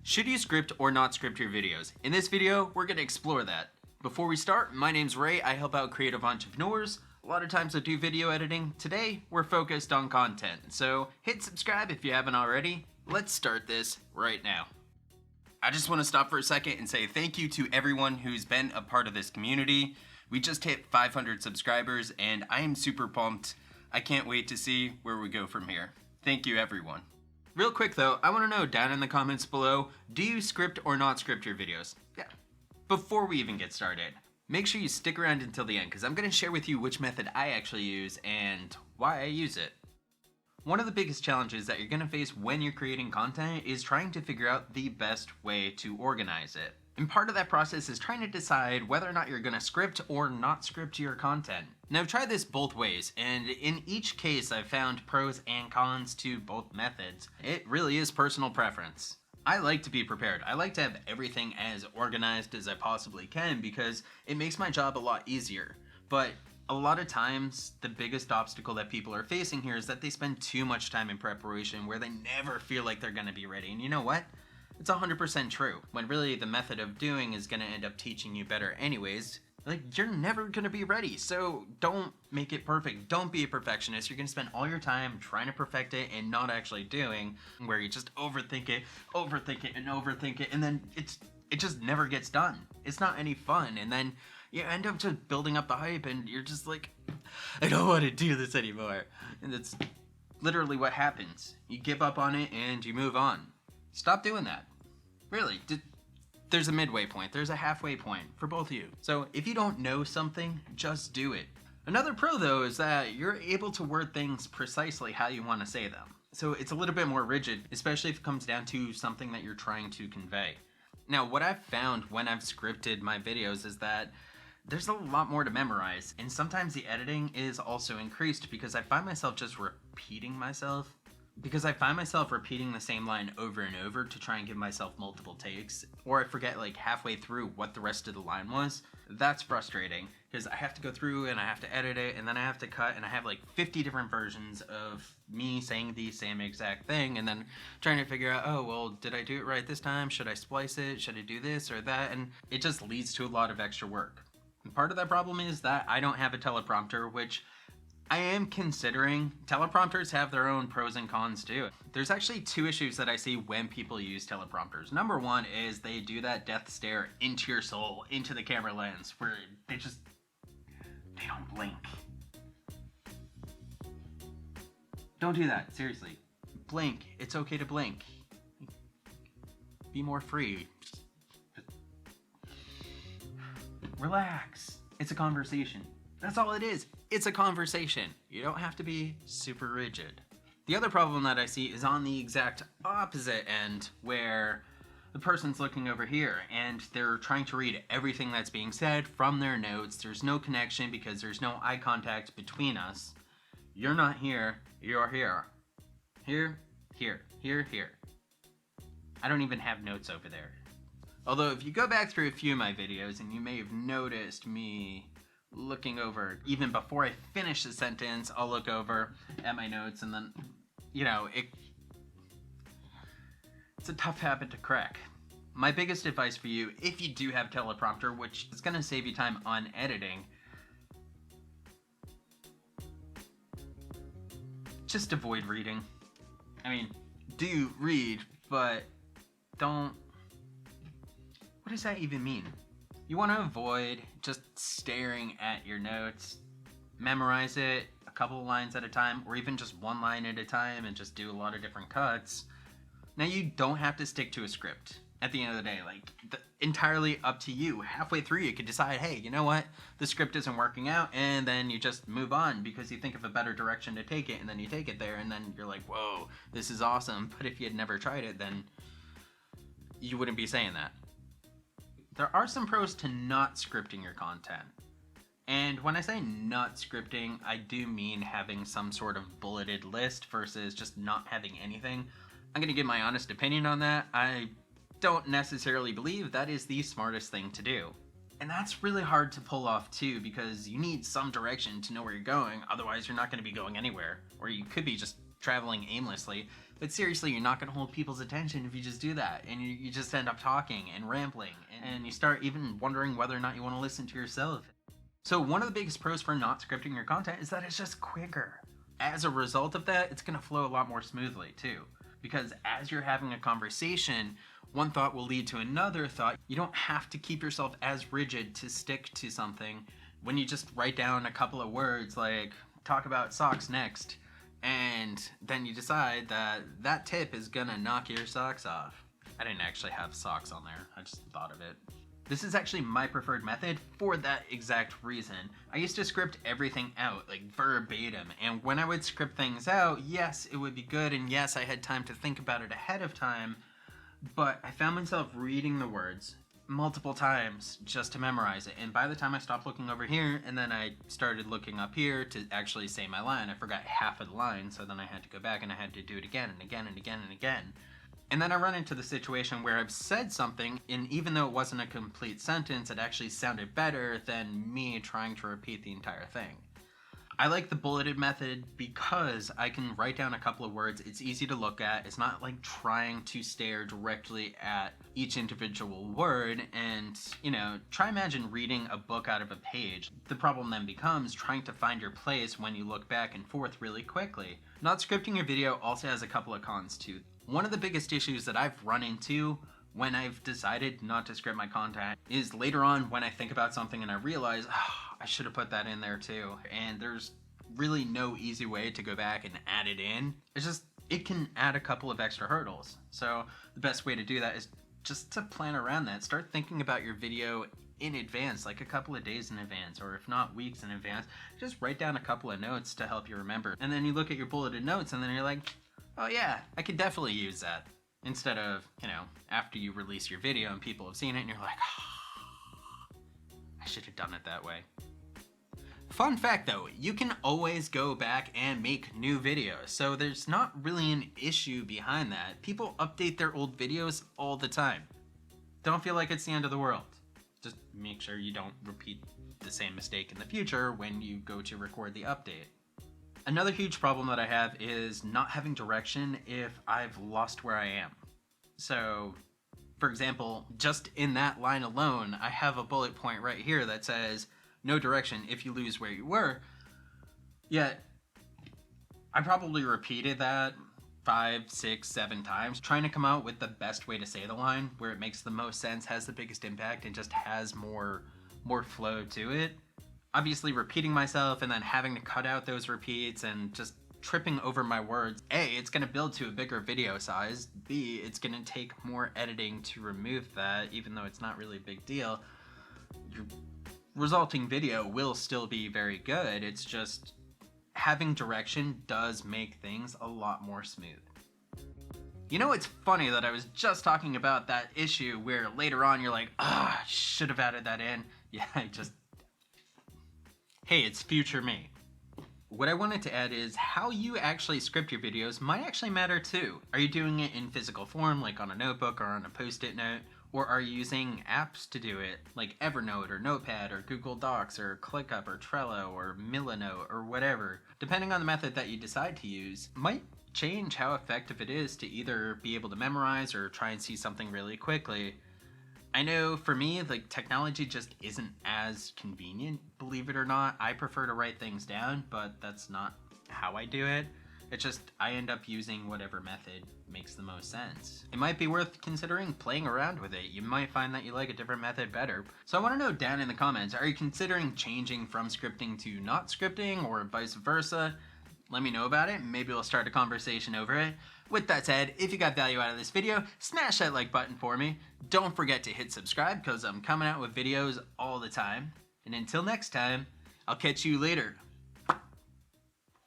Should you script or not script your videos? In this video, we're going to explore that. Before we start, my name's Ray. I help out creative entrepreneurs. A lot of times I do video editing. Today, we're focused on content. So hit subscribe if you haven't already. Let's start this right now. I just want to stop for a second and say thank you to everyone who's been a part of this community. We just hit 500 subscribers and I am super pumped. I can't wait to see where we go from here. Thank you, everyone. Real quick though, I want to know down in the comments below, do you script or not script your videos? Yeah. Before we even get started, make sure you stick around until the end because I'm going to share with you which method I actually use and why I use it. One of the biggest challenges that you're going to face when you're creating content is trying to figure out the best way to organize it. And part of that process is trying to decide whether or not you're going to script or not script your content. Now I've tried this both ways, and in each case I've found pros and cons to both methods. It really is personal preference. I like to be prepared. I like to have everything as organized as I possibly can because it makes my job a lot easier. But a lot of times, the biggest obstacle that people are facing here is that they spend too much time in preparation where they never feel like they're going to be ready. And you know what? It's 100% true. When really the method of doing is going to end up teaching you better anyways. Like, you're never going to be ready. So don't make it perfect. Don't be a perfectionist. You're going to spend all your time trying to perfect it and not actually doing, where you just overthink it, and overthink it, and then it just never gets done. It's not any fun. And then you end up just building up the hype and you're just like, I don't want to do this anymore. And that's literally what happens. You give up on it and you move on. Stop doing that. Really. There's a midway point. There's a halfway point for both of you. So if you don't know something, just do it. Another pro though is that you're able to word things precisely how you want to say them. So it's a little bit more rigid, especially if it comes down to something that you're trying to convey. Now what I've found when I've scripted my videos is that there's a lot more to memorize, and sometimes the editing is also increased because I find myself just repeating myself. Because I find myself repeating the same line over and over to try and give myself multiple takes, or I forget like halfway through what the rest of the line was. That's frustrating because I have to go through and I have to edit it and then I have to cut and I have like 50 different versions of me saying the same exact thing and then trying to figure out, oh, well, did I do it right this time? Should I splice it? Should I do this or that? And it just leads to a lot of extra work. And part of that problem is that I don't have a teleprompter, which I am considering. Teleprompters have their own pros and cons too. There's actually two issues that I see when people use teleprompters. Number one is they do that death stare into your soul, into the camera lens, where they don't blink. Don't do that, seriously. Blink, it's okay to blink. Be more free. Just relax. It's a conversation. That's all it is. It's a conversation. You don't have to be super rigid. The other problem that I see is on the exact opposite end, where the person's looking over here and they're trying to read everything that's being said from their notes. There's no connection because there's no eye contact between us. You're not here, you're here. Here, here, here, here. I don't even have notes over there. Although if you go back through a few of my videos and you may have noticed me looking over, even before I finish the sentence, I'll look over at my notes and then, you know, it's a tough habit to crack. My biggest advice for you, if you do have teleprompter, which is going to save you time on editing, just avoid reading. I mean, do read, but don't. What does that even mean? You want to avoid just staring at your notes. Memorize it a couple of lines at a time, or even just one line at a time and just do a lot of different cuts. Now you don't have to stick to a script at the end of the day, like entirely up to you. Halfway through you could decide, hey, you know what? The script isn't working out, and then you just move on because you think of a better direction to take it, and then you take it there, and then you're like, whoa, this is awesome. But if you had never tried it, then you wouldn't be saying that. There are some pros to not scripting your content. And when I say not scripting, I do mean having some sort of bulleted list versus just not having anything. I'm going to give my honest opinion on that. I don't necessarily believe that is the smartest thing to do. And that's really hard to pull off too, because you need some direction to know where you're going. Otherwise, you're not going to be going anywhere. Or you could be just traveling aimlessly. But seriously, you're not going to hold people's attention if you just do that. And you just end up talking and rambling. And you start even wondering whether or not you want to listen to yourself. So one of the biggest pros for not scripting your content is that it's just quicker. As a result of that, it's going to flow a lot more smoothly too. Because as you're having a conversation, one thought will lead to another thought. You don't have to keep yourself as rigid to stick to something when you just write down a couple of words like, talk about socks next, and then you decide that that tip is gonna knock your socks off. I didn't actually have socks on there, I just thought of it. This is actually my preferred method for that exact reason. I used to script everything out, like verbatim, and when I would script things out, yes, it would be good, and yes, I had time to think about it ahead of time, but I found myself reading the words multiple times just to memorize it, and by the time I stopped looking over here and then I started looking up here to actually say my line, I forgot half of the line, so then I had to go back and I had to do it again and again and again and again. And then I run into the situation where I've said something, and even though it wasn't a complete sentence, it actually sounded better than me trying to repeat the entire thing. I like the bulleted method because I can write down a couple of words. It's easy to look at. It's not like trying to stare directly at each individual word and, try imagine reading a book out of a page. The problem then becomes trying to find your place when you look back and forth really quickly. Not scripting your video also has a couple of cons too. One of the biggest issues that I've run into when I've decided not to script my content is later on when I think about something and I realize, I should have put that in there too. And there's really no easy way to go back and add it in. It can add a couple of extra hurdles. So the best way to do that is just to plan around that. Start thinking about your video in advance, like a couple of days in advance, or if not weeks in advance. Just write down a couple of notes to help you remember. And then you look at your bulleted notes and then you're like, oh yeah, I could definitely use that. Instead of, after you release your video and people have seen it and you're like, I should have done it that way. Fun fact though, you can always go back and make new videos, so there's not really an issue behind that. People update their old videos all the time. Don't feel like it's the end of the world. Just make sure you don't repeat the same mistake in the future when you go to record the update. Another huge problem that I have is not having direction if I've lost where I am. So, for example, just in that line alone, I have a bullet point right here that says, no direction if you lose where you were. Yet, I probably repeated that 5, 6, 7 times, trying to come out with the best way to say the line, where it makes the most sense, has the biggest impact, and just has more flow to it. Obviously repeating myself and then having to cut out those repeats and just tripping over my words. A, it's going to build to a bigger video size. B, it's going to take more editing to remove that, even though it's not really a big deal. Your resulting video will still be very good. It's just having direction does make things a lot more smooth. It's funny that I was just talking about that issue where later on you're like, I should have added that in. Yeah, hey, it's future me. What I wanted to add is how you actually script your videos might actually matter too. Are you doing it in physical form, like on a notebook or on a post-it note? Or are you using apps to do it, like Evernote or Notepad or Google Docs or ClickUp or Trello or Milanote or whatever? Depending on the method that you decide to use, might change how effective it is to either be able to memorize or try and see something really quickly. I know for me, technology just isn't as convenient, believe it or not. I prefer to write things down, but that's not how I do it. It's just, I end up using whatever method makes the most sense. It might be worth considering playing around with it. You might find that you like a different method better. So I want to know down in the comments, are you considering changing from scripting to not scripting or vice versa? Let me know about it. Maybe we'll start a conversation over it. With that said, if you got value out of this video, smash that like button for me. Don't forget to hit subscribe because I'm coming out with videos all the time. And until next time, I'll catch you later.